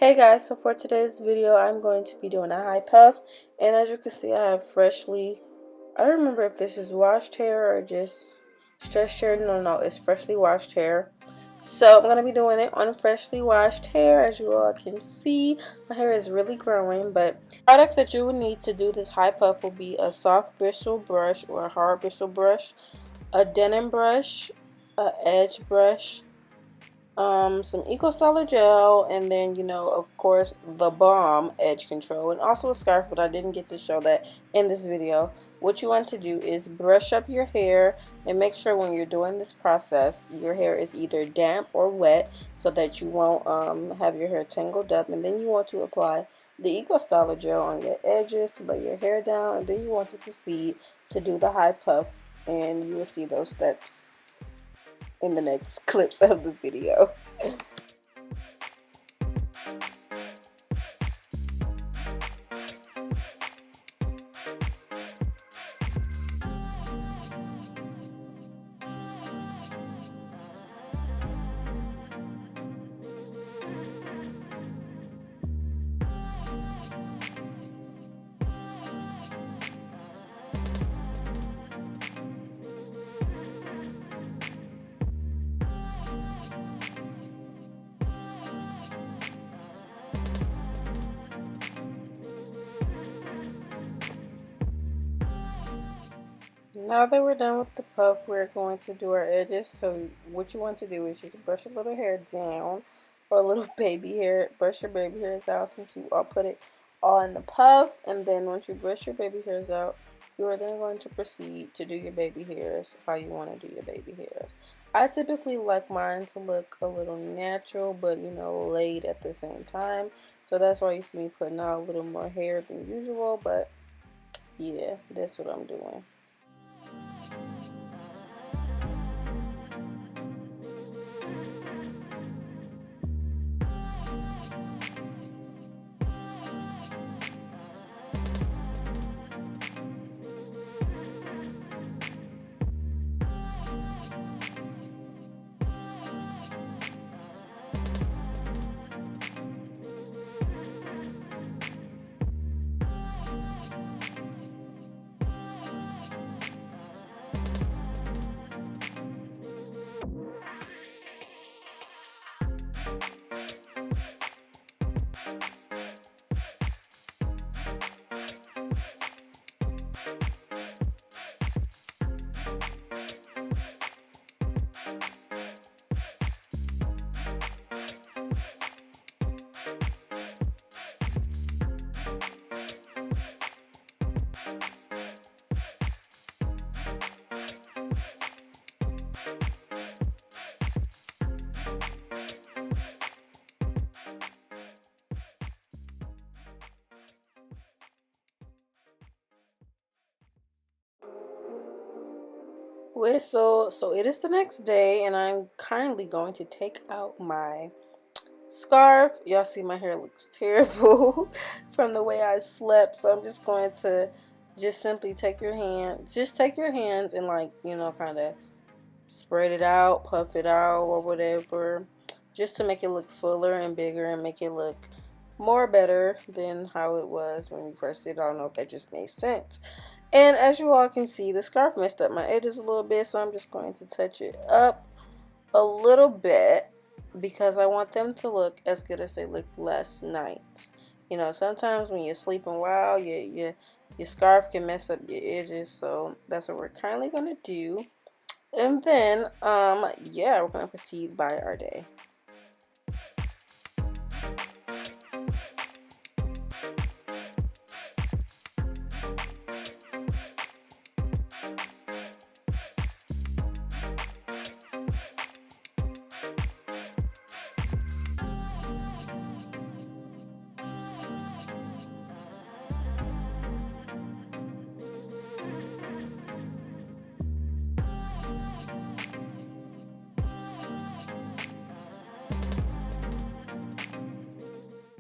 Hey guys, so for today's video I'm going to be doing a high puff, and as you can see I have freshly, I don't remember if this is washed hair or just stretched hair. No, it's freshly washed hair. So I'm going to be doing it on freshly washed hair. As you all can see, my hair is really growing, but products that you would need to do this high puff will be a soft bristle brush or a hard bristle brush, a denim brush, a edge brush, some Eco Styler gel, and then of course the bomb edge control, and also a scarf, but I didn't get to show that in this video. What you want to do is brush up your hair and make sure when you're doing this process your hair is either damp or wet so that you won't have your hair tangled up. And then you want to apply the Eco Styler gel on your edges to lay your hair down, and then you want to proceed to do the high puff, and you will see those steps in the next clips of the video. Now that we're done with the puff, we're going to do our edges. So what you want to do is just brush a little hair down, or a little baby hair. Brush your baby hairs out since you all put it all in the puff. And then once you brush your baby hairs out, you are then going to proceed to do your baby hairs how you want to do your baby hairs. I typically like mine to look a little natural, but laid at the same time. So that's why you see me putting out a little more hair than usual. But yeah, that's what I'm doing. So it is the next day, and I'm kindly going to take out my scarf. Y'all see my hair looks terrible from the way I slept, so I'm just going to simply take your hands and kind of spread it out, puff it out, or whatever, just to make it look fuller and bigger and make it look more better than how it was when we first did it. I don't know if that just made sense. And as you all can see, the scarf messed up my edges a little bit, so I'm just going to touch it up a little bit because I want them to look as good as they looked last night. Sometimes when you're sleeping well, your scarf can mess up your edges, so that's what we're kindly going to do. And then, yeah, we're going to proceed by our day.